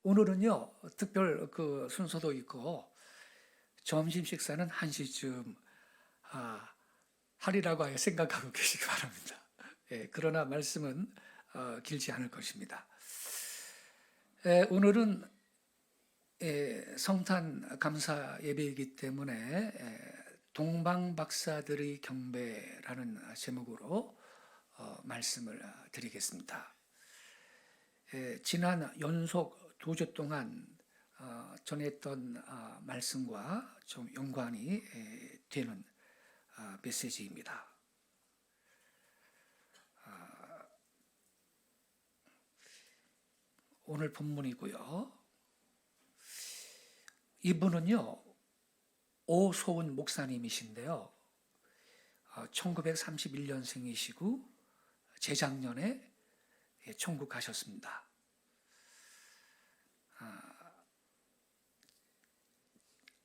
오늘은요, 특별 그 순서도 있고, 점심 식사는 1시쯤 하리라고 하여 생각하고 계시기 바랍니다. 예, 그러나 말씀은 길지 않을 것입니다. 오늘은 성탄 감사 예배이기 때문에 동방 박사들의 경배라는 제목으로 말씀을 드리겠습니다. 지난 연속 2주 동안 전했던 말씀과 좀 연관이 되는 메시지입니다. 오늘 본문이고요. 이분은요, 오소은 목사님이신데요. 1931년생이시고 재작년에 천국 가셨습니다.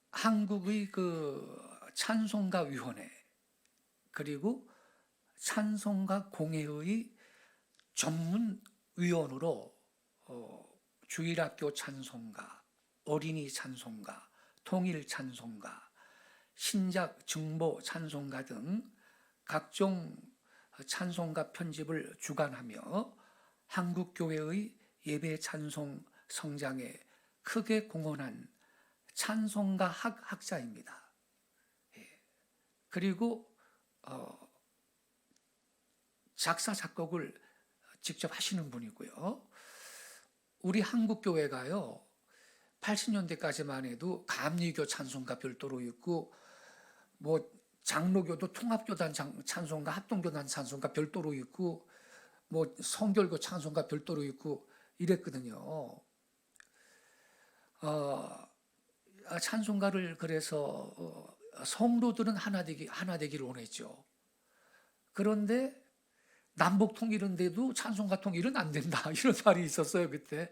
한국의 그 찬송가 위원회 그리고 찬송가 공회의 전문 위원으로 주일학교 찬송가, 어린이 찬송가, 통일 찬송가, 신작 증보 찬송가 등 각종 찬송가 편집을 주관하며 한국교회의 예배 찬송 성장에 크게 공헌한 찬송가 학자입니다. 그리고 작사 작곡을 직접 하시는 분이고요. 우리 한국교회가요, 80년대까지만 해도 감리교 찬송가 별도로 있고, 뭐 장로교도 통합교단 찬송가, 합동교단 찬송가 별도로 있고, 뭐 성결교 찬송가 별도로 있고 이랬거든요. 찬송가를 그래서 성도들은 하나 되기를 원했죠. 그런데 남북 통일인데도 찬송가 통일은 안 된다 이런 말이 있었어요 그때.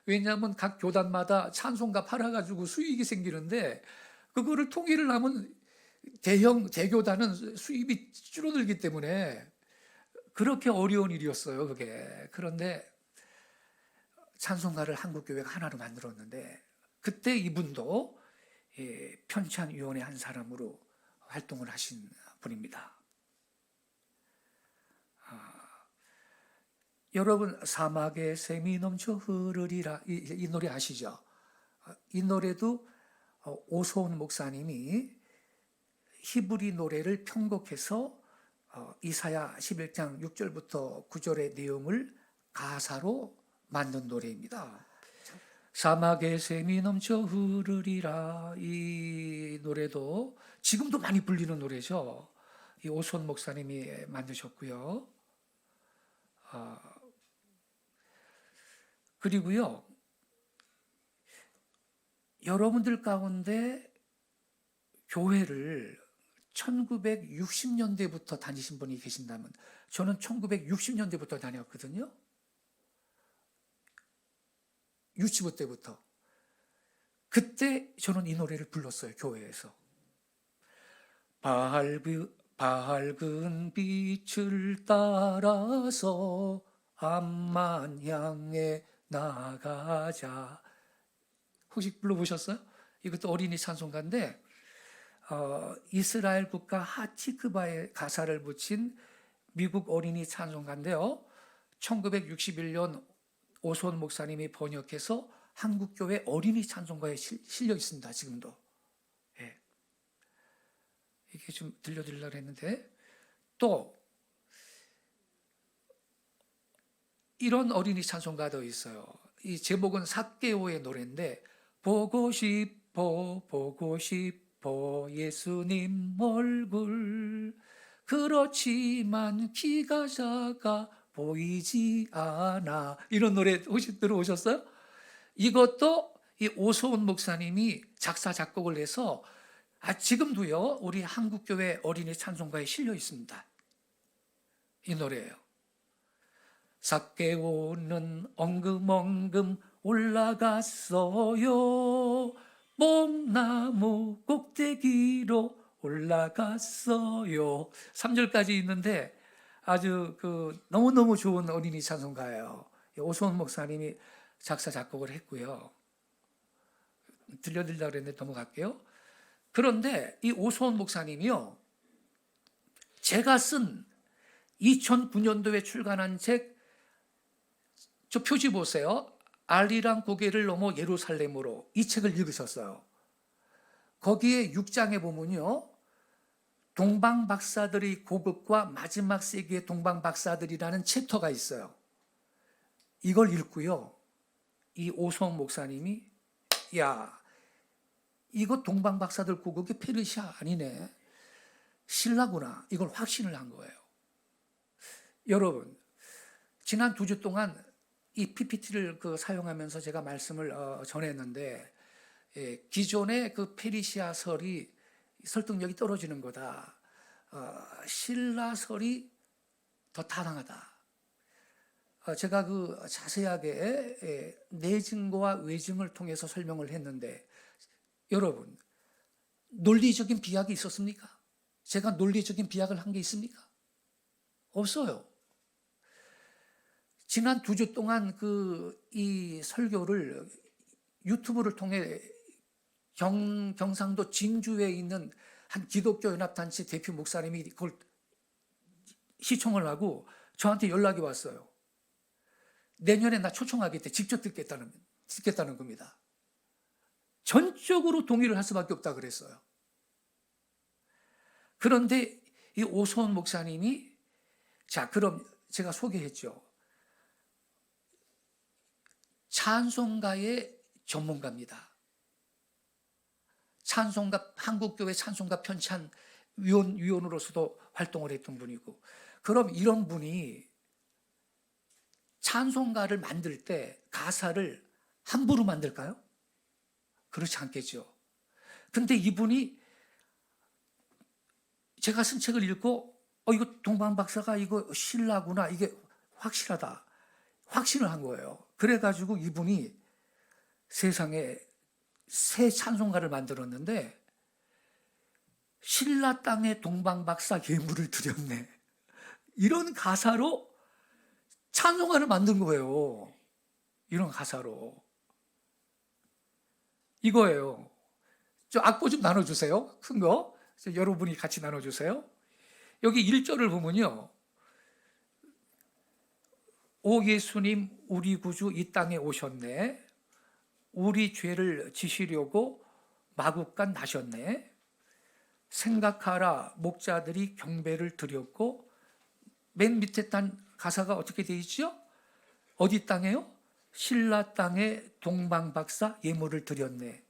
왜냐하면 각 교단마다 찬송가 팔아가지고 수익이 생기는데 그거를 통일을 하면 대교단은 수입이 줄어들기 때문에 그렇게 어려운 일이었어요 그게. 그런데 찬송가를 한국교회가 하나로 만들었는데 그때 이분도 편찬위원회 한 사람으로 활동을 하신 분입니다. 여러분, 사막에 샘이 넘쳐 흐르리라 이 노래 아시죠? 이 노래도 오소은 목사님이 히브리 노래를 편곡해서 이사야 11장 6절부터 9절의 내용을 가사로 만든 노래입니다. 사막에 샘이 넘쳐 흐르리라 이 노래도 지금도 많이 불리는 노래죠. 이 오소은 목사님이 만드셨고요. 그리고요, 여러분들 가운데 교회를 1960년대부터 다니신 분이 계신다면, 저는 1960년대부터 다녔거든요. 유치부 때부터. 그때 저는 이 노래를 불렀어요, 교회에서. 밝은 빛을 따라서 암만 향해 나가자. 혹시 불러보셨어요? 이것도 어린이 찬송가인데 이스라엘 국가 하티크바의 가사를 붙인 미국 어린이 찬송가인데요. 1961년 오소은 목사님이 번역해서 한국교회 어린이 찬송가에 실려 있습니다. 지금도. 예. 이게 좀 들려드리려고 했는데 또 이런 어린이 찬송가도 있어요. 이 제목은 삭개오의 노래인데 보고 싶어 예수님 얼굴 그렇지만 키가 작아 보이지 않아 이런 노래 혹시 들어오셨어요? 이것도 이 오소은 목사님이 작사 작곡을 해서 지금도요 우리 한국교회 어린이 찬송가에 실려 있습니다. 이 노래예요. 삭개오는 엉금엉금 올라갔어요. 뽕나무 꼭대기로 올라갔어요. 3절까지 있는데 아주 너무너무 좋은 어린이 찬송가예요. 오소은 목사님이 작사 작곡을 했고요. 들려드리려고 그랬는데 넘어갈게요. 그런데 이 오소원 목사님이요, 제가 쓴 2009년도에 출간한 책, 저 표지 보세요. 알리랑 고개를 넘어 예루살렘으로, 이 책을 읽으셨어요. 거기에 6장에 보면요, 동방박사들의 고국과 마지막 세기의 동방박사들이라는 챕터가 있어요. 이걸 읽고요, 이 오소원 목사님이, 야, 이거 동방박사들 고국이 페르시아 아니네, 신라구나, 이걸 확신을 한 거예요. 여러분, 지난 2주 동안 이 PPT를 사용하면서 제가 말씀을 전했는데, 기존의 그 페르시아설이 설득력이 떨어지는 거다, 신라설이 더 타당하다. 제가 자세하게 내증과 외증을 통해서 설명을 했는데, 여러분, 논리적인 비약이 있었습니까? 제가 논리적인 비약을 한 게 있습니까? 없어요. 지난 2주 동안 이 설교를 유튜브를 통해 경상도 진주에 있는 한 기독교 연합단체 대표 목사님이 그걸 시청을 하고 저한테 연락이 왔어요. 내년에 나 초청하겠대. 직접 듣겠다는 겁니다. 전적으로 동의를 할 수밖에 없다 그랬어요. 그런데 이 오소원 목사님이, 자, 그럼 제가 소개했죠. 찬송가의 전문가입니다. 한국교회 찬송가 편찬 위원으로서도 활동을 했던 분이고, 그럼 이런 분이 찬송가를 만들 때 가사를 함부로 만들까요? 그렇지 않겠죠. 근데 이분이 제가 쓴 책을 읽고, 이거 동방박사가 이거 신라구나, 이게 확실하다, 확신을 한 거예요. 그래가지고 이분이 세상에 새 찬송가를 만들었는데, 신라 땅에 동방박사 예물을 드렸네, 이런 가사로 찬송가를 만든 거예요. 이런 가사로. 이거예요. 저 악보 좀 나눠주세요. 큰 거. 여러분이 같이 나눠주세요. 여기 1절을 보면요, 오 예수님 우리 구주 이 땅에 오셨네, 우리 죄를 지시려고 마국간 나셨네, 생각하라 목자들이 경배를 드렸고, 맨 밑에 단 가사가 어떻게 되어 있죠? 어디 땅에요? 신라 땅에 동방박사 예물을 드렸네.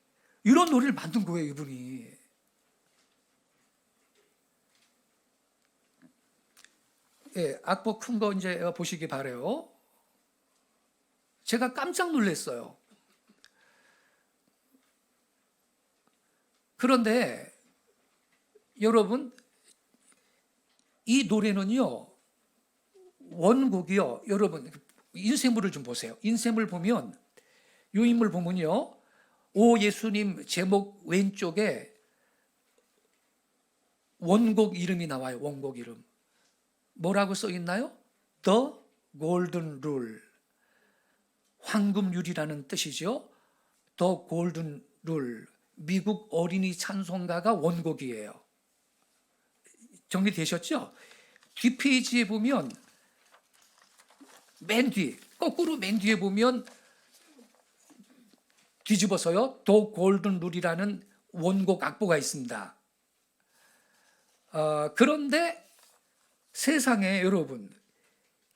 이런 노래를 만든 거예요, 이분이. 예, 악보 큰 거 이제 보시기 바래요. 제가 깜짝 놀랐어요. 그런데 여러분, 이 노래는요, 원곡이요, 여러분 인쇄물을 좀 보세요. 인쇄물 보면, 이 인물 보면요, 오 예수님 제목 왼쪽에 원곡 이름이 나와요. 원곡 이름 뭐라고 써 있나요? The Golden Rule, 황금률이라는 뜻이죠. The Golden Rule, 미국 어린이 찬송가가 원곡이에요. 정리되셨죠? 뒷페이지에 보면, 맨 뒤, 거꾸로 맨 뒤에 보면 뒤집어서요, The Golden Rule이라는 원곡 악보가 있습니다. 그런데 세상에 여러분,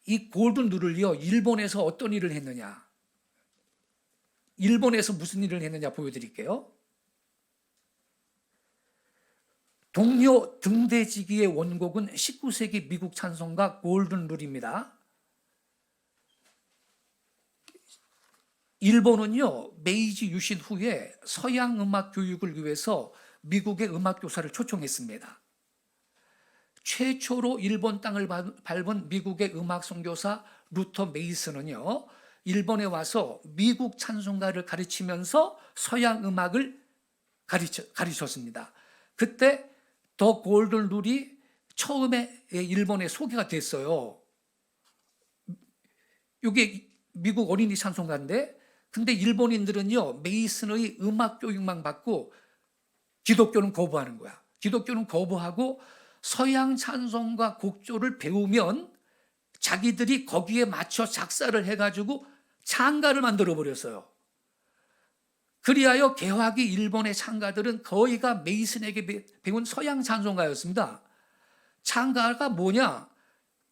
이 골든 룰을요, 일본에서 어떤 일을 했느냐, 일본에서 무슨 일을 했느냐 보여드릴게요. 동료 등대지기의 원곡은 19세기 미국 찬송가 골든 룰입니다. 일본은요, 메이지 유신 후에 서양 음악 교육을 위해서 미국의 음악 교사를 초청했습니다. 최초로 일본 땅을 밟은 미국의 음악 선교사 루터 메이슨은요, 일본에 와서 미국 찬송가를 가르치면서 서양 음악을 가르쳤습니다. 그때 더 골든 룰이 처음에 일본에 소개가 됐어요. 이게 미국 어린이 찬송가인데, 근데 일본인들은요, 메이슨의 음악 교육만 받고 기독교는 거부하는 거야. 기독교는 거부하고 서양 찬송과 곡조를 배우면 자기들이 거기에 맞춰 작사를 해가지고 찬가를 만들어 버렸어요. 그리하여 개화기 일본의 찬가들은 거의가 메이슨에게 배운 서양 찬송가였습니다. 찬가가 뭐냐?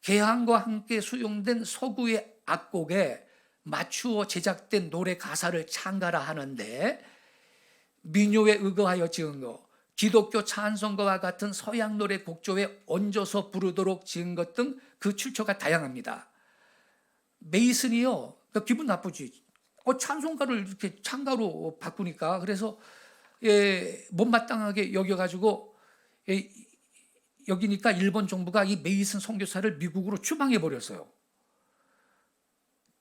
개항과 함께 수용된 서구의 악곡에 맞추어 제작된 노래 가사를 찬가라 하는데, 민요에 의거하여 지은 것, 기독교 찬송가와 같은 서양 노래 곡조에 얹어서 부르도록 지은 것 등 그 출처가 다양합니다. 메이슨이요, 그러니까 기분 나쁘지. 찬송가를 이렇게 찬가로 바꾸니까. 그래서 못마땅하게 여겨가지고 여기니까 일본 정부가 이 메이슨 선교사를 미국으로 추방해 버렸어요.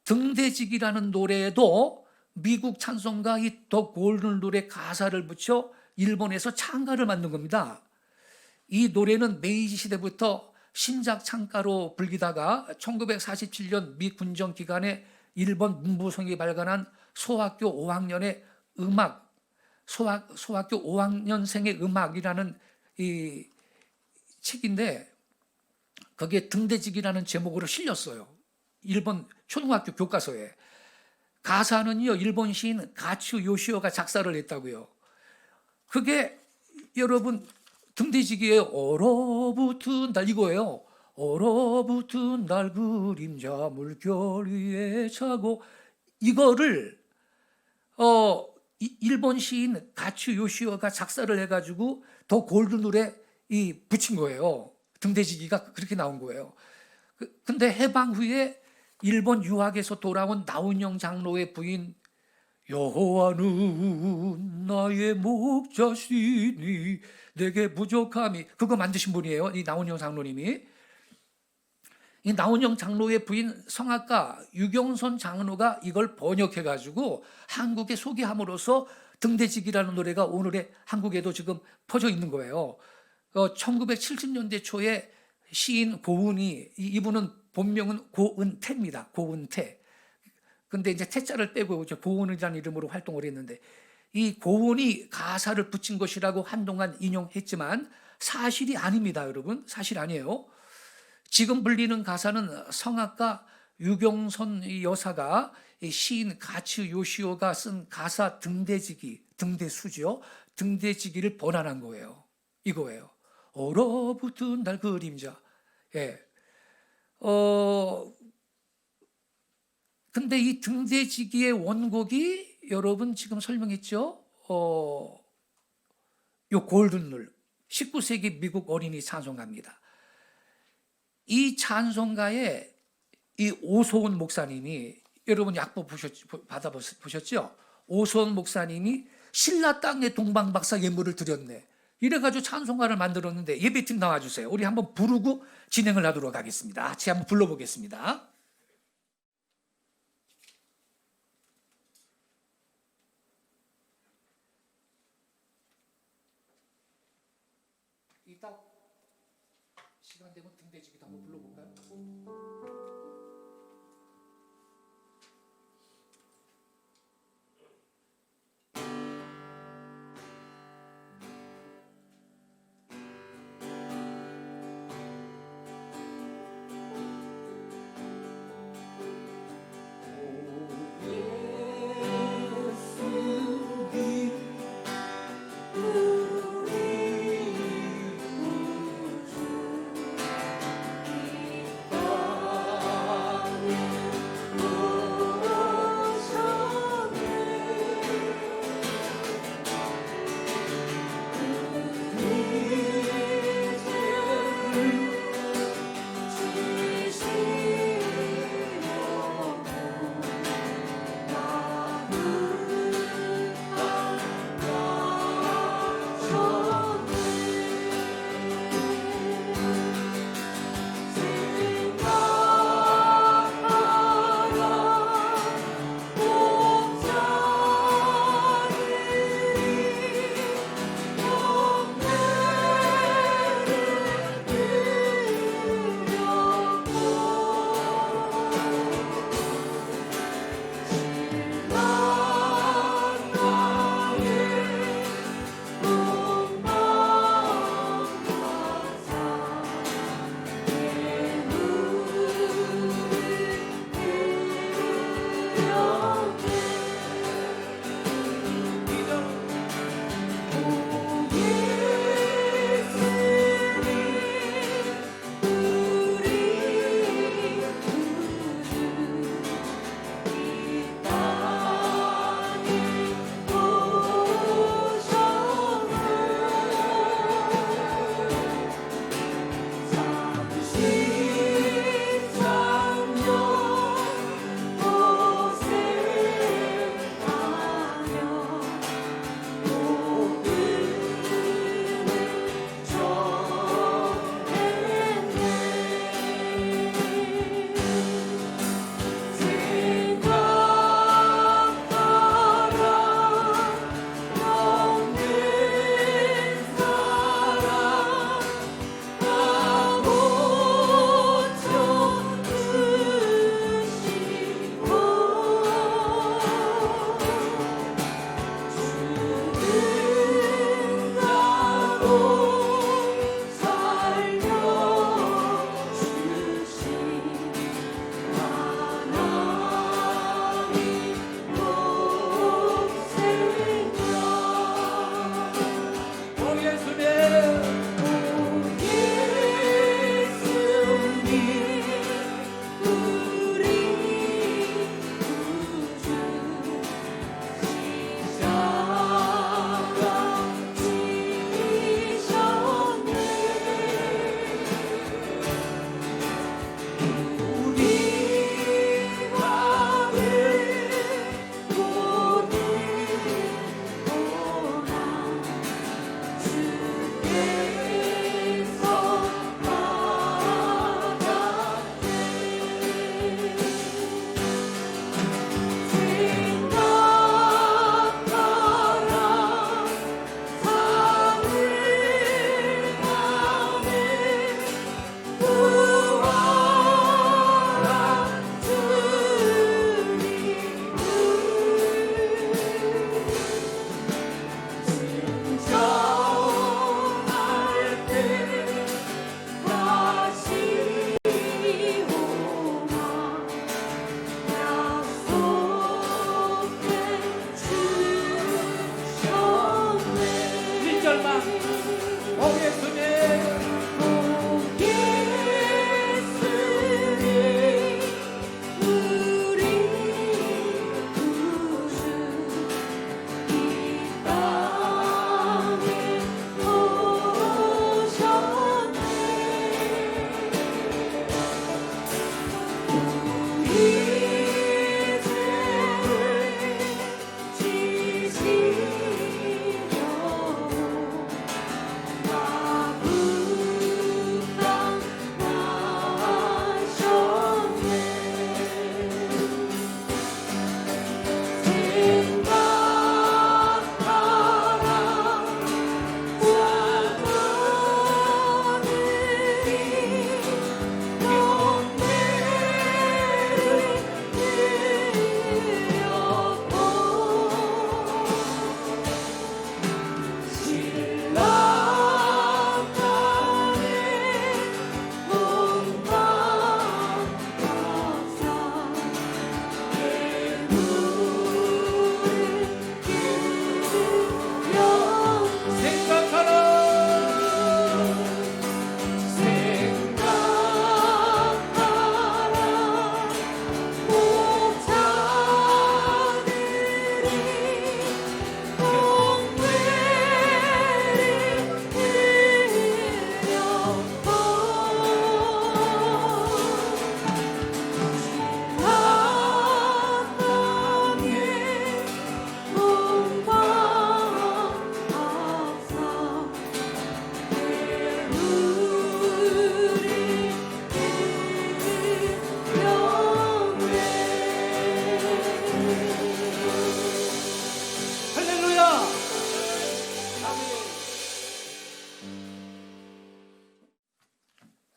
등대직이라는 노래에도 미국 찬송가 이 더 골든 룰의 가사를 붙여 일본에서 찬가를 만든 겁니다. 이 노래는 메이지 시대부터 신작 찬가로 불리다가 1947년 미 군정 기간에 일본 문부성이 발간한 소학교 5학년의 음악, 소학교 5학년생의 음악이라는 이 책인데, 거기에 등대직이라는 제목으로 실렸어요. 일본 초등학교 교과서에. 가사는요, 일본 시인 가츠 요시오가 작사를 했다고요. 그게 여러분 등대지기에 얼어붙은 날, 이거예요. 얼어붙은 날 그림자 물결 위에 차고, 이거를 일본 시인 가츠 요시오가 작사를 해가지고 더 골든룰에 붙인 거예요. 등대지기가 그렇게 나온 거예요. 근데 해방 후에 일본 유학에서 돌아온 나훈영 장로의 부인, 여호와는 나의 목자시니 내게 부족함이, 그거 만드신 분이에요. 이 나훈영 장로님이. 이 나훈영 장로의 부인 성악가 유경선 장로가 이걸 번역해가지고 한국에 소개함으로써 등대직이라는 노래가 오늘의 한국에도 지금 퍼져 있는 거예요. 1970년대 초에 시인 고은이, 이분은 본명은 고은태입니다. 고은태. 근데 이제 태자를 빼고 이제 고은이라는 이름으로 활동을 했는데, 이 고은이 가사를 붙인 것이라고 한동안 인용했지만 사실이 아닙니다, 여러분. 사실 아니에요. 지금 불리는 가사는 성악가 유경선 여사가 시인 가츠 요시오가 쓴 가사 등대지기, 등대수죠. 등대지기를 번안한 거예요. 이거예요. 얼어붙은 날 그림자. 예. 근데 이 등대지기의 원곡이 여러분 지금 설명했죠? 요 골든룰, 19세기 미국 어린이 찬송가입니다. 이 찬송가에 이 오소은 목사님이, 여러분 약보 받아보셨죠? 오소은 목사님이 신라 땅에 동방박사 예물을 드렸네, 이래가지고 찬송가를 만들었는데, 예배팀 나와주세요. 우리 한번 부르고 진행을 하도록 하겠습니다. 같이 한번 불러보겠습니다. 이따 시간 되면 등대지기도 한번 불러볼까요?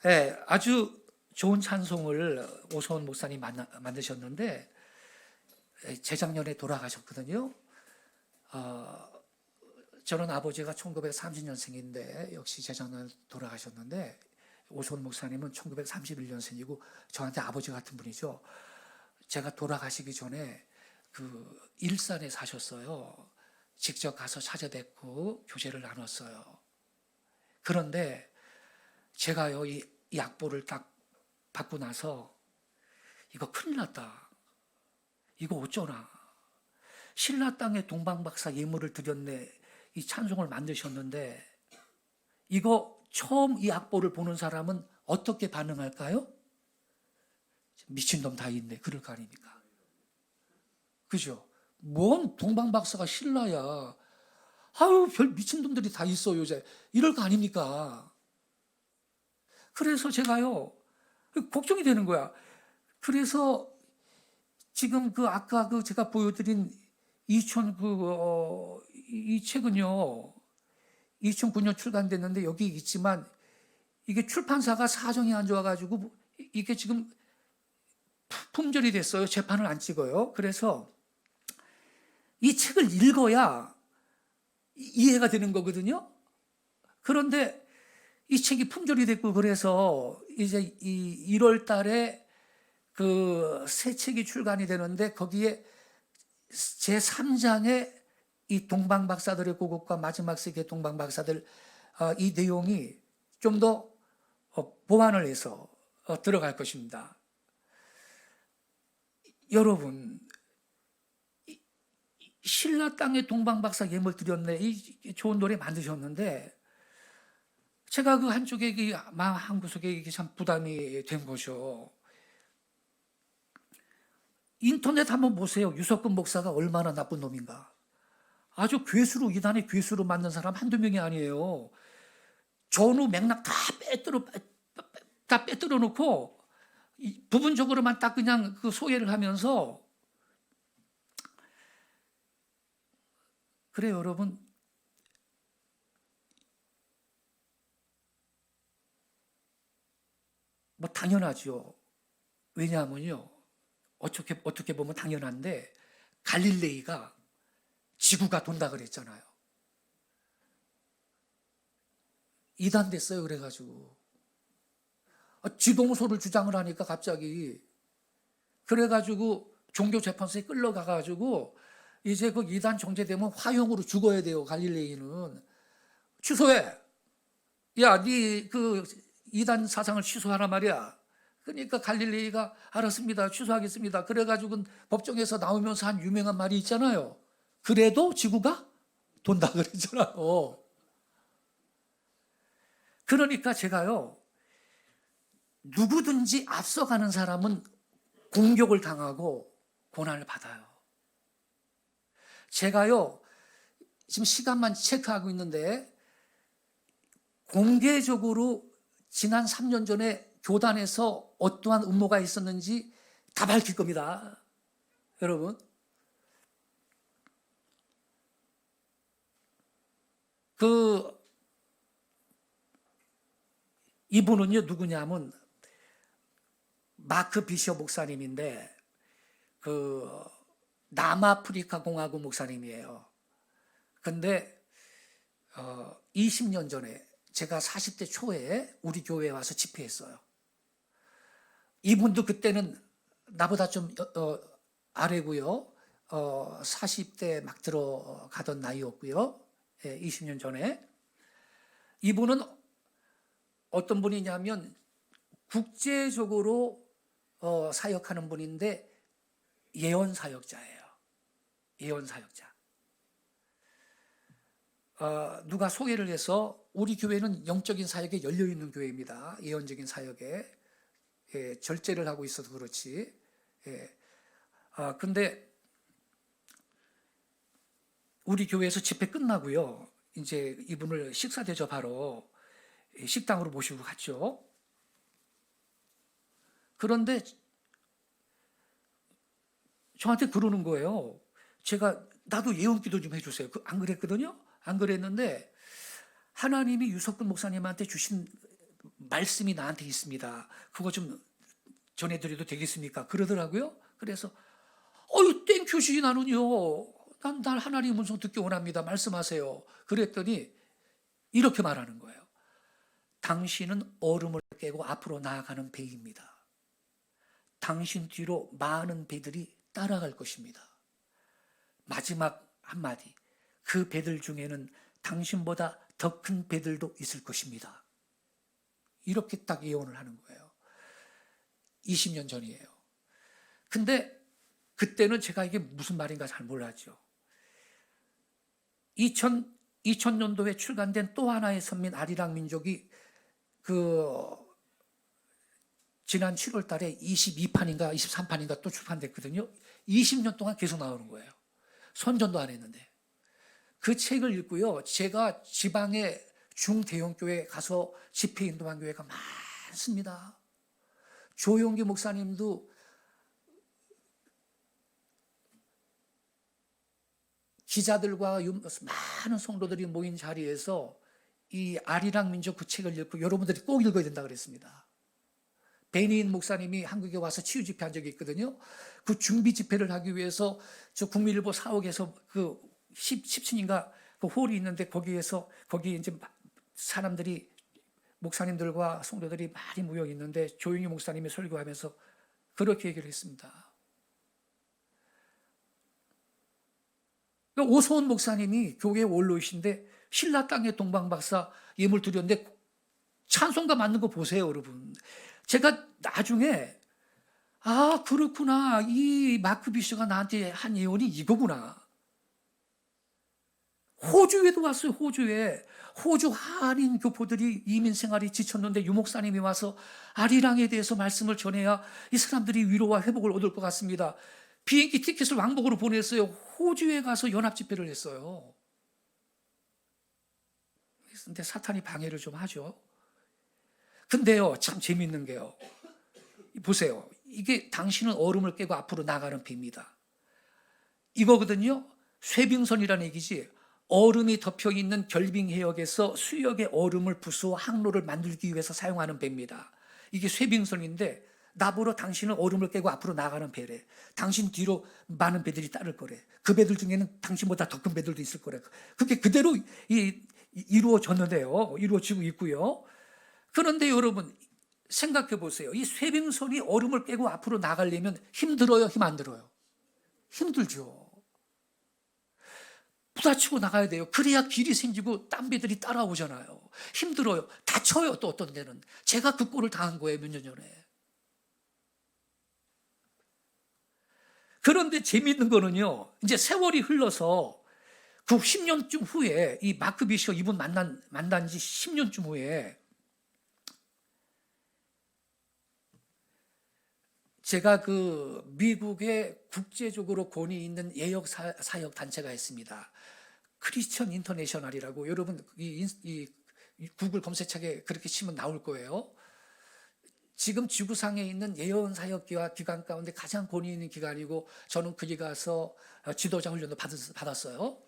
예, 아주 좋은 찬송을 오소원 목사님 만드셨는데 재작년에 돌아가셨거든요. 저는 아버지가 1930년생인데 역시 재작년에 돌아가셨는데 오소원 목사님은 1931년생이고 저한테 아버지 같은 분이죠. 제가 돌아가시기 전에 그 일산에 사셨어요. 직접 가서 찾아뵙고 교제를 나눴어요. 그런데 제가요, 이 약보를 딱 받고 나서 이거 큰일 났다. 이거 어쩌나. 신라 땅에 동방박사 예물을 드렸네. 이 찬송을 만드셨는데 이거 처음 이 악보를 보는 사람은 어떻게 반응할까요? 미친놈 다 있네. 그럴 거 아닙니까? 그죠? 뭔 동방박사가 신라야. 아유, 별 미친놈들이 다 있어, 요새. 이럴 거 아닙니까? 그래서 제가요, 걱정이 되는 거야. 그래서 지금 아까 제가 보여드린 이 책은요, 2009년 출간됐는데 여기 있지만 이게 출판사가 사정이 안 좋아가지고 이게 지금 품절이 됐어요. 재판을 안 찍어요. 그래서 이 책을 읽어야 이해가 되는 거거든요. 그런데 이 책이 품절이 됐고 그래서 이제 1월 달에 그 새 책이 출간이 되는데 거기에 제3장에 이 동방박사들의 고국과 마지막 세계 동방박사들 이 내용이 좀 더 보완을 해서 들어갈 것입니다. 여러분, 신라 땅에 동방박사 예물 드렸네. 이 좋은 노래 만드셨는데 제가 그 한쪽에 마음 한구석에 이게 참 부담이 된 거죠. 인터넷 한번 보세요. 유석근 목사가 얼마나 나쁜 놈인가. 아주 괴수로, 이단의 괴수로 만든 사람 한두 명이 아니에요. 전후 맥락 다 빼뜨려 놓고 부분적으로만 딱 그냥 그 소개를 하면서 그래요, 여러분. 뭐 당연하죠. 왜냐하면요. 어떻게 보면 당연한데 갈릴레이가 지구가 돈다 그랬잖아요. 이단됐어요. 그래가지고 지동소를 주장을 하니까 갑자기 그래가지고 종교재판소에 끌려가가지고 이제 그 이단 정죄되면 화형으로 죽어야 돼요. 갈릴레이는 취소해. 야, 네 그 이단 사상을 취소하란 말이야. 그러니까 갈릴레이가 알았습니다. 취소하겠습니다. 그래가지고 법정에서 나오면서 한 유명한 말이 있잖아요. 그래도 지구가 돈다 그랬잖아요. 그러니까 제가요, 누구든지 앞서가는 사람은 공격을 당하고 고난을 받아요. 제가요, 지금 시간만 체크하고 있는데 공개적으로 지난 3년 전에 교단에서 어떠한 음모가 있었는지 다 밝힐 겁니다. 여러분. 이분은요, 누구냐면 마크 비셔 목사님인데 남아프리카 공화국 목사님이에요. 근데 20년 전에 제가 40대 초에 우리 교회에 와서 집회했어요. 이분도 그때는 나보다 좀 아래고요. 40대 막 들어가던 나이였고요. 20년 전에. 이분은 어떤 분이냐면 국제적으로 사역하는 분인데 예언 사역자예요. 예언 사역자. 누가 소개를 해서 우리 교회는 영적인 사역에 열려있는 교회입니다. 예언적인 사역에. 절제를 하고 있어서 그렇지. 근데 우리 교회에서 집회 끝나고요. 이제 이분을 식사 대접하러 식당으로 모시고 갔죠. 그런데 저한테 그러는 거예요. 나도 예언 기도 좀 해주세요. 안 그랬거든요? 안 그랬는데 하나님이 유석근 목사님한테 주신 말씀이 나한테 있습니다. 그거 좀 전해드려도 되겠습니까? 그러더라고요. 그래서 땡큐시 나는요. 난 하나님 음성 듣기 원합니다. 말씀하세요. 그랬더니 이렇게 말하는 거예요. 당신은 얼음을 깨고 앞으로 나아가는 배입니다. 당신 뒤로 많은 배들이 따라갈 것입니다. 마지막 한마디. 그 배들 중에는 당신보다 더 큰 배들도 있을 것입니다. 이렇게 딱 예언을 하는 거예요. 20년 전이에요. 근데 그때는 제가 이게 무슨 말인가 잘 몰랐죠. 2000년도에 출간된 또 하나의 선민 아리랑 민족이 지난 7월 달에 22판인가 23판인가 또 출판됐거든요. 20년 동안 계속 나오는 거예요. 선전도 안 했는데. 그 책을 읽고요. 제가 지방의 중대형 교회에 가서 집회 인도한 교회가 많습니다. 조용기 목사님도 기자들과 많은 성도들이 모인 자리에서 이 아리랑 민족 그 책을 읽고 여러분들이 꼭 읽어야 된다 그랬습니다. 베니인 목사님이 한국에 와서 치유 집회한 적이 있거든요. 그 준비 집회를 하기 위해서 저 국민일보 사옥에서 그 10층인가 그 홀이 있는데 거기 이제 사람들이 목사님들과 성도들이 많이 모여 있는데 조용히 목사님이 설교하면서 그렇게 얘기를 했습니다. 오소원 목사님이 교회 원로이신데 신라 땅의 동방박사 예물 드렸는데 찬송가 맞는 거 보세요, 여러분. 제가 나중에 그렇구나. 이 마크 비셔가 나한테 한 예언이 이거구나. 호주에도 왔어요. 호주 한인 교포들이 이민 생활이 지쳤는데 유목사님이 와서 아리랑에 대해서 말씀을 전해야 이 사람들이 위로와 회복을 얻을 것 같습니다. 비행기 티켓을 왕복으로 보냈어요. 호주에 가서 연합 집회를 했어요. 근데 사탄이 방해를 좀 하죠. 근데요, 참 재밌는 게요. 보세요. 이게 당신은 얼음을 깨고 앞으로 나가는 배입니다. 이거거든요. 쇠빙선이라는 얘기지. 얼음이 덮여있는 결빙해역에서 수역의 얼음을 부수어 항로를 만들기 위해서 사용하는 배입니다. 이게 쇠빙선인데 나보러 당신은 얼음을 깨고 앞으로 나가는 배래. 당신 뒤로 많은 배들이 따를 거래. 그 배들 중에는 당신보다 더 큰 배들도 있을 거래. 그게 그대로 이루어졌는데요. 이루어지고 있고요. 그런데 여러분 생각해 보세요. 이 쇠빙선이 얼음을 깨고 앞으로 나가려면 힘들어요? 힘 안 들어요? 힘들죠. 부딪히고 나가야 돼요. 그래야 길이 생기고 딴 배들이 따라오잖아요. 힘들어요. 다쳐요. 또 어떤 데는. 제가 그 꼴을 당한 거예요. 몇 년 전에. 그런데 재미있는 거는요. 이제 세월이 흘러서 그 10년쯤 후에 이 마크 비셔 이분 만난 지 10년쯤 후에 제가 그 미국에 국제적으로 권위 있는 예역 사역 단체가 있습니다. 크리스천 인터내셔널이라고 여러분 이 구글 검색창에 그렇게 치면 나올 거예요. 지금 지구상에 있는 예언 사역기와 기관 가운데 가장 권위 있는 기관이고 저는 거기 가서 지도자 훈련도 받았어요.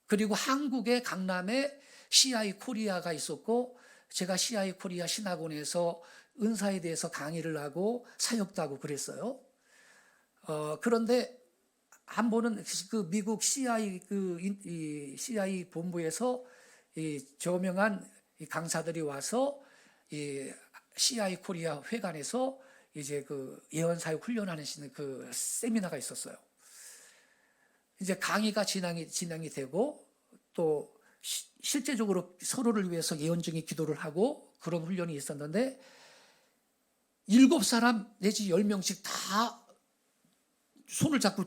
그리고 한국의 강남에 CI 코리아가 있었고 제가 CI 코리아 신학원에서 은사에 대해서 강의를 하고 사역도 하고 그랬어요. 그런데 한 번은 그 미국 CI CI 본부에서 저명한 강사들이 와서 CI 코리아 회관에서 이제 그 예언 사역 훈련하는 그 세미나가 있었어요. 이제 강의가 진행이 되고 또 실제적으로 서로를 위해서 예언적인 기도를 하고 그런 훈련이 있었는데 7사람 내지 10명씩 다 손을 잡고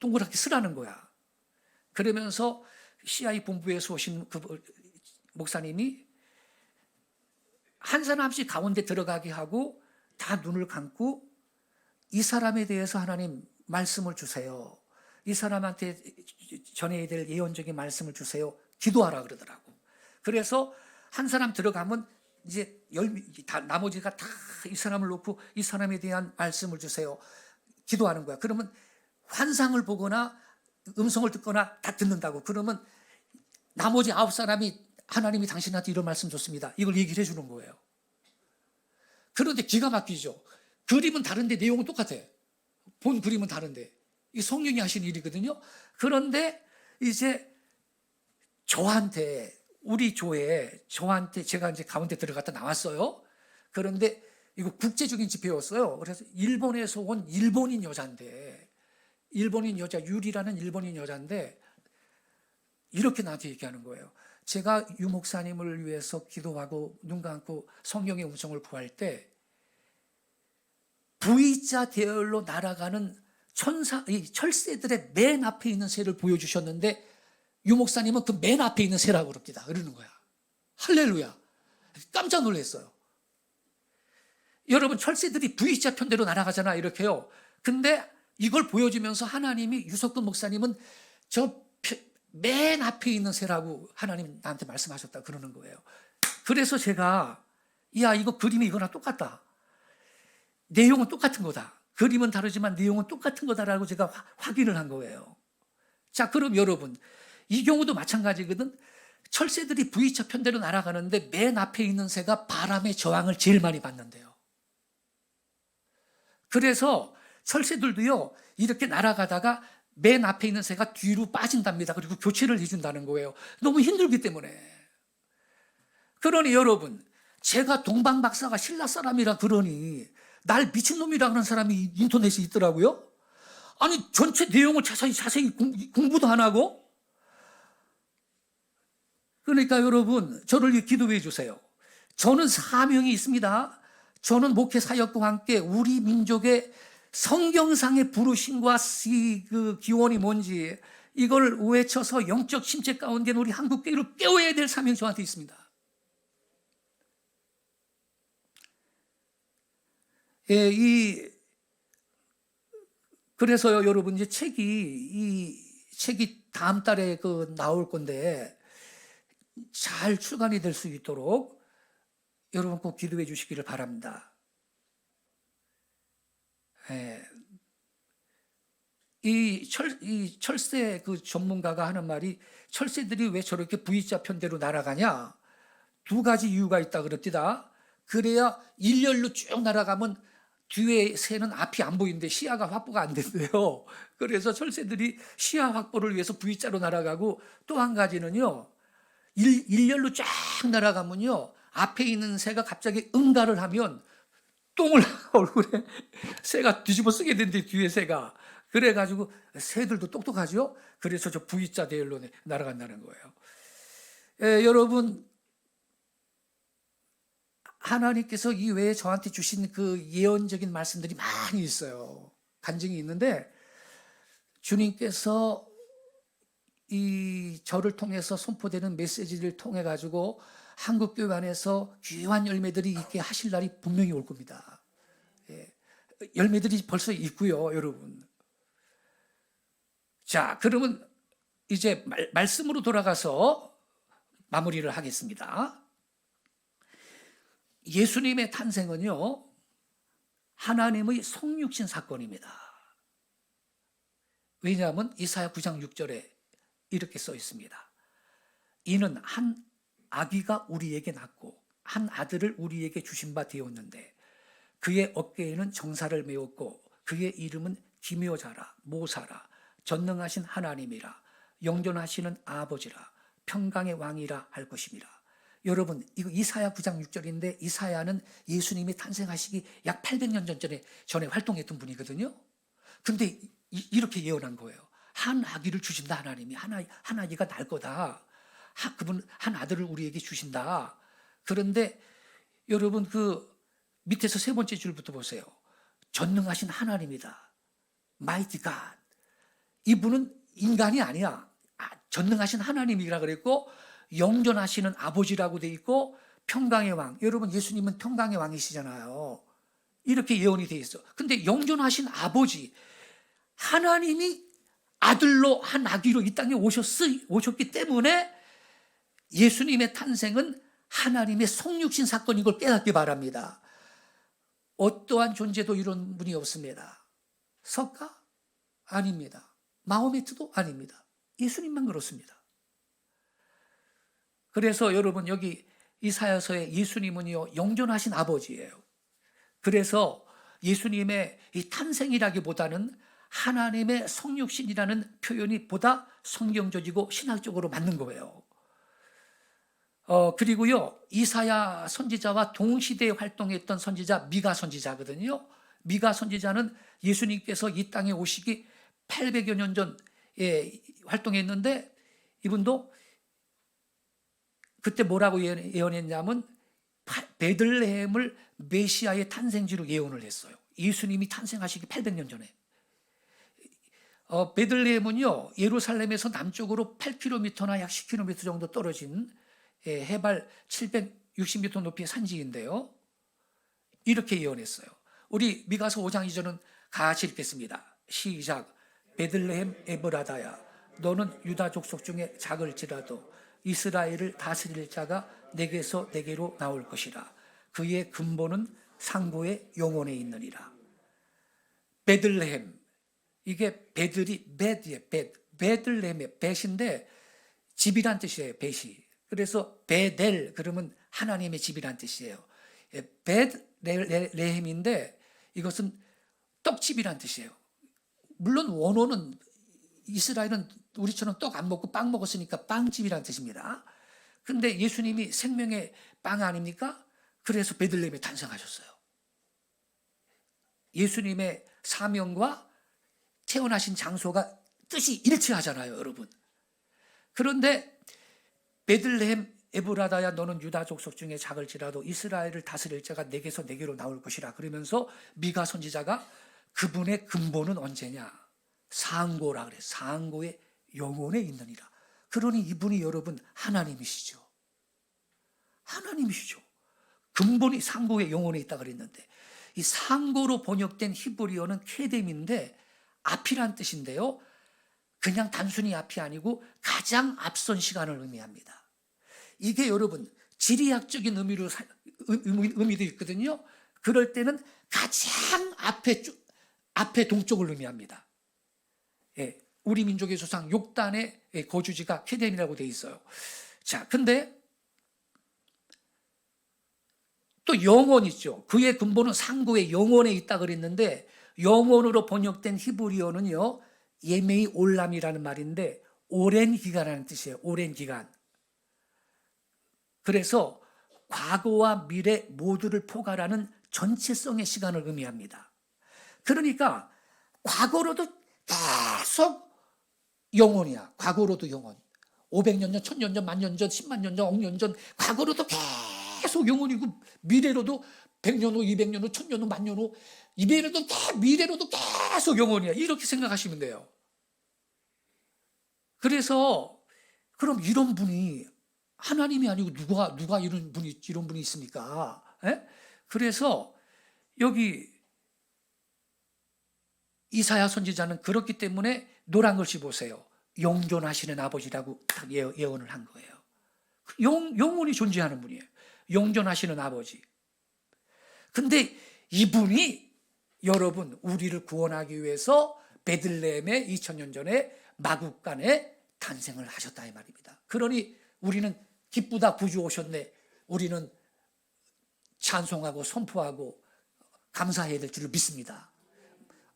동그랗게 쓰라는 거야. 그러면서 CI 본부에서 오신 그 목사님이 한 사람씩 가운데 들어가게 하고 다 눈을 감고 이 사람에 대해서 하나님 말씀을 주세요. 이 사람한테 전해야 될 예언적인 말씀을 주세요. 기도하라 그러더라고. 그래서 한 사람 들어가면 이제 나머지가 다 이 사람을 놓고 이 사람에 대한 말씀을 주세요. 기도하는 거야. 그러면 환상을 보거나 음성을 듣거나 다 듣는다고. 그러면 나머지 9사람이 하나님이 당신한테 이런 말씀 줬습니다. 이걸 얘기를 해주는 거예요. 그런데 기가 막히죠. 그림은 다른데 내용은 똑같아. 본 그림은 다른데. 이 성령이 하신 일이거든요. 그런데 이제 저한테, 우리 교회에 저한테, 제가 이제 가운데 들어갔다 나왔어요. 그런데 이거 국제적인 집회였어요. 그래서 일본에서 온 일본인 여자인데, 일본인 여자, 유리라는 일본인 여자인데, 이렇게 나한테 얘기하는 거예요. 제가 유 목사님을 위해서 기도하고 눈 감고 성령의 음성을 구할 때 V자 대열로 날아가는 이 철새들의 맨 앞에 있는 새를 보여주셨는데 유 목사님은 그 맨 앞에 있는 새라고 그럽니다. 그러는 거야. 할렐루야. 깜짝 놀랐어요. 여러분, 철새들이 V자 편대로 날아가잖아, 이렇게요. 근데 이걸 보여주면서 하나님이, 유석근 목사님은 저 맨 앞에 있는 새라고 하나님 나한테 말씀하셨다 그러는 거예요. 그래서 제가, 야, 이거 그림이 이거랑 똑같다. 내용은 똑같은 거다. 그림은 다르지만 내용은 똑같은 거다라고 제가 확인을 한 거예요. 자, 그럼 여러분, 이 경우도 마찬가지거든. 철새들이 V자 편대로 날아가는데 맨 앞에 있는 새가 바람의 저항을 제일 많이 받는데요. 그래서 철새들도요, 이렇게 날아가다가 맨 앞에 있는 새가 뒤로 빠진답니다. 그리고 교체를 해준다는 거예요. 너무 힘들기 때문에. 그러니 여러분, 제가 동방박사가 신라 사람이라 그러니 날 미친놈이라 그러는 사람이 인터넷에 있더라고요. 아니, 전체 내용을 자세히 공부도 안 하고. 그러니까 여러분, 저를 위해 기도해 주세요. 저는 사명이 있습니다. 저는 목회 사역과 함께 우리 민족의 성경상의 부르심과 그 기원이 뭔지 이걸 외쳐서 영적 침체 가운데 우리 한국교회를 깨워야 될 사명이 저한테 있습니다. 예, 그래서요, 여러분, 이제 이 책이 다음 달에 나올 건데 잘 출간이 될 수 있도록 여러분 꼭 기도해 주시기를 바랍니다. 예. 이 철새 그 전문가가 하는 말이, 철새들이 왜 저렇게 V자 편대로 날아가냐? 두 가지 이유가 있다 그럽니다. 그래야 일렬로 쭉 날아가면 뒤에 새는 앞이 안 보이는데 시야가 확보가 안 된대요. 그래서 철새들이 시야 확보를 위해서 V자로 날아가고, 또 한 가지는요, 일렬로 쫙 날아가면요, 앞에 있는 새가 갑자기 응가를 하면 똥을 얼굴에 새가 뒤집어 쓰게 된대, 뒤에 새가. 그래가지고 새들도 똑똑하죠. 그래서 저 V자 대열로 날아간다는 거예요. 여러분, 하나님께서 이 외에 저한테 주신 그 예언적인 말씀들이 많이 있어요. 간증이 있는데, 주님께서 이 저를 통해서 선포되는 메시지를 통해 가지고 한국교회 안에서 귀한 열매들이 있게 하실 날이 분명히 올 겁니다. 예. 열매들이 벌써 있고요, 여러분. 자, 그러면 이제 말씀으로 돌아가서 마무리를 하겠습니다. 예수님의 탄생은요, 하나님의 성육신 사건입니다. 왜냐하면 이사야 9장 6절에 이렇게 써 있습니다. 이는 한 아기가 우리에게 낳고 한 아들을 우리에게 주신 바 되었는데 그의 어깨에는 정사를 메었고 그의 이름은 기묘자라, 모사라, 전능하신 하나님이라, 영존하시는 아버지라, 평강의 왕이라 할 것입니다. 여러분, 이거 이사야 9장 6절인데 이사야는 예수님이 탄생하시기 약 800년 전에 활동했던 분이거든요. 근데 이렇게 예언한 거예요. 한 아기를 주신다, 하나님이. 한 아기가 날 거다. 그분 한 아들을 우리에게 주신다. 그런데 여러분, 그 밑에서 세 번째 줄부터 보세요. 전능하신 하나님이다. Mighty God. 이분은 인간이 아니야. 전능하신 하나님이라 그랬고, 영존하시는 아버지라고 돼 있고, 평강의 왕. 여러분, 예수님은 평강의 왕이시잖아요. 이렇게 예언이 돼 있어. 근데 영존하신 아버지, 하나님이 아들로 한 아기로 이 땅에 오셨기 때문에 예수님의 탄생은 하나님의 성육신 사건인 걸 깨닫기 바랍니다. 어떠한 존재도 이런 분이 없습니다. 석가? 아닙니다. 마호메트도 아닙니다. 예수님만 그렇습니다. 그래서 여러분 여기 이사야서에 예수님은요 영존하신 아버지예요. 그래서 예수님의 이 탄생이라기보다는 하나님의 성육신이라는 표현이 보다 성경적이고 신학적으로 맞는 거예요. 그리고요 이사야 선지자와 동시대에 활동했던 선지자 미가 선지자거든요. 미가 선지자는 예수님께서 이 땅에 오시기 800여 년 전에 활동했는데, 이분도 그때 뭐라고 예언했냐면 베들레헴을 메시아의 탄생지로 예언을 했어요. 예수님이 탄생하시기 800년 전에. 베들레헴은요 예루살렘에서 남쪽으로 8km나 약 10km 정도 떨어진 해발 760m 높이의 산지인데요. 이렇게 예언했어요. 우리 미가서 5장 2절은 같이 읽겠습니다. 시작. 베들레헴 에브라다야, 너는 유다 족속 중에 작을지라도 이스라엘을 다스릴 자가 내게서 내게로 나올 것이라. 그의 근본은 상고의 영혼에 있느니라. 베들레헴, 이게 베들이 벳이에요. 베들레헴의 벳인데 집이란 뜻이에요. 벳이. 그래서 베델 그러면 하나님의 집이란 뜻이에요. 베들레헴인데 이것은 떡집이란 뜻이에요. 물론 원어는 이스라엘은 우리처럼 떡 안 먹고 빵 먹었으니까 빵집이란 뜻입니다. 근데 예수님이 생명의 빵 아닙니까? 그래서 베들레헴에 탄생하셨어요. 예수님의 사명과 태어나신 장소가 뜻이 일치하잖아요, 여러분. 그런데 베들레헴 에브라다야, 너는 유다 족속 중에 작을지라도 이스라엘을 다스릴 자가 내게서 내게로 나올 것이라. 그러면서 미가 선지자가 그분의 근본은 언제냐? 상고라 그래. 상고의 영혼에 있느니라. 그러니 이분이 여러분 하나님이시죠. 하나님이시죠. 근본이 상고의 영혼에 있다 그랬는데, 이 상고로 번역된 히브리어는 케뎀인데 앞이란 뜻인데요, 그냥 단순히 앞이 아니고 가장 앞선 시간을 의미합니다. 이게 여러분 지리학적인 의미도 있거든요. 그럴 때는 가장 앞에 동쪽을 의미합니다. 예, 우리 민족의 조상 욕단의 거주지가 케뎀이라고 되어 있어요. 자, 근데 또 영혼 있죠. 그의 근본은 상고의 영혼에 있다 그랬는데, 영혼으로 번역된 히브리어는요 예메이 올람이라는 말인데 오랜 기간이라는 뜻이에요. 오랜 기간. 그래서 과거와 미래 모두를 포괄하는 전체성의 시간을 의미합니다. 그러니까 과거로도 계속 영혼이야. 과거로도 영혼. 500년 전, 1000년 전, 만년 전, 10만 년 전, 억년 전, 과거로도 계속 영혼이고, 미래로도 100년 후, 200년 후, 1000년 후, 만년 후, 미래로도 계속 영혼이야. 이렇게 생각하시면 돼요. 그래서 그럼 이런 분이 하나님이 아니고 누가 이런 분이 있습니까? 에? 그래서 여기 이사야 선지자는 그렇기 때문에 노란 글씨 보세요. 영존하시는 아버지라고 딱 예언을 한 거예요. 영혼이 존재하는 분이에요. 영존하시는 아버지. 근데 이분이 여러분 우리를 구원하기 위해서 베들레헴에 2000년 전에 마국간에 탄생을 하셨다 이 말입니다. 그러니 우리는 기쁘다, 구주 오셨네. 우리는 찬송하고 선포하고 감사해야 될 줄을 믿습니다.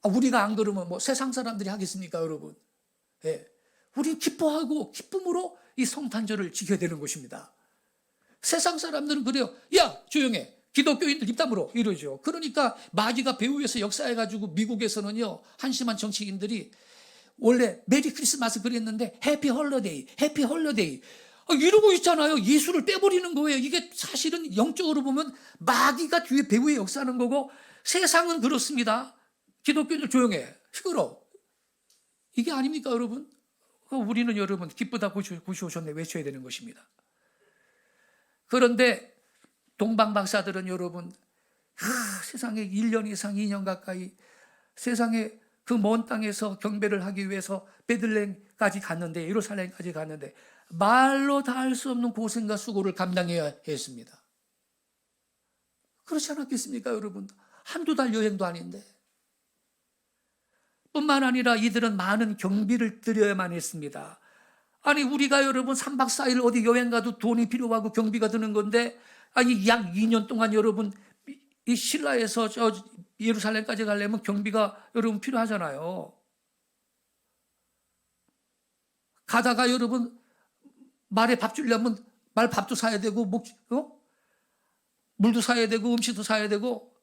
우리가 안 그러면 뭐 세상 사람들이 하겠습니까, 여러분? 예. 우리 기뻐하고 기쁨으로 이 성탄절을 지켜야 되는 것입니다. 세상 사람들은 그래요. 야, 조용해. 기독교인들 입 다물어. 이러죠. 그러니까 마귀가 배후에서 역사해가지고 미국에서는요, 한심한 정치인들이 원래 메리 크리스마스 그랬는데 해피 홀러데이, 해피 홀러데이 이러고 있잖아요. 예수를 빼버리는 거예요. 이게 사실은 영적으로 보면 마귀가 뒤에 배후에 역사하는 거고, 세상은 그렇습니다. 기독교인들 조용해. 시끄러. 이게 아닙니까, 여러분? 우리는 여러분 기쁘다 구주 오셨네 외쳐야 되는 것입니다. 그런데 동방 박사들은 여러분 세상에 1년 이상 2년 가까이 세상에 그 먼 땅에서 경배를 하기 위해서 베들레헴까지 갔는데, 예루살렘까지 갔는데 말로 다 할 수 없는 고생과 수고를 감당해야 했습니다. 그렇지 않았겠습니까, 여러분? 한두 달 여행도 아닌데. 뿐만 아니라 이들은 많은 경비를 드려야만 했습니다. 아니 우리가 여러분 3박 4일 어디 여행 가도 돈이 필요하고 경비가 드는 건데, 아니 약 2년 동안 여러분 이 신라에서 저 예루살렘까지 가려면 경비가 여러분 필요하잖아요. 가다가 여러분 말에 밥 주려면 말 밥도 사야 되고 물도 사야 되고 음식도 사야 되고,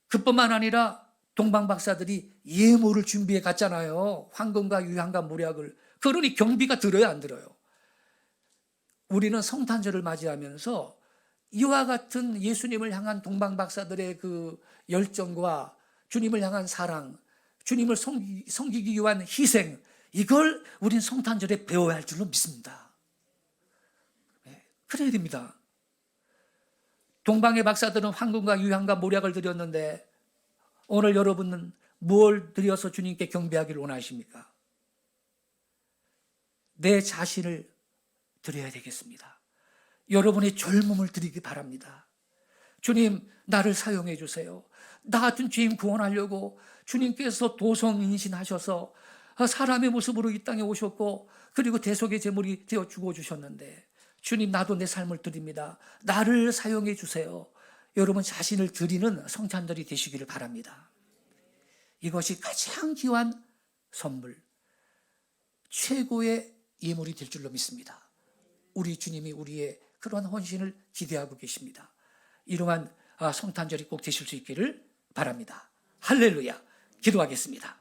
그뿐만 아니라 동방 박사들이 예물을 준비해 갔잖아요. 황금과 유향과 모략을. 그러니 경비가 들어요, 안 들어요? 우리는 성탄절을 맞이하면서 이와 같은 예수님을 향한 동방 박사들의 그 열정과 주님을 향한 사랑, 주님을 섬기기 위한 희생, 이걸 우린 성탄절에 배워야 할 줄로 믿습니다. 그래야 됩니다. 동방의 박사들은 황금과 유향과 모략을 드렸는데, 오늘 여러분은 뭘 드려서 주님께 경배하기를 원하십니까? 내 자신을 드려야 되겠습니다. 여러분의 젊음을 드리기 바랍니다. 주님, 나를 사용해 주세요. 나 같은 죄인 구원하려고 주님께서 도성인신하셔서 사람의 모습으로 이 땅에 오셨고, 그리고 대속의 제물이 되어 죽어주셨는데, 주님, 나도 내 삶을 드립니다. 나를 사용해 주세요. 여러분 자신을 드리는 성탄절이 되시기를 바랍니다. 이것이 가장 귀한 선물, 최고의 예물이 될 줄로 믿습니다. 우리 주님이 우리의 그러한 헌신을 기대하고 계십니다. 이러한 성탄절이 꼭 되실 수 있기를 바랍니다. 할렐루야. 기도하겠습니다.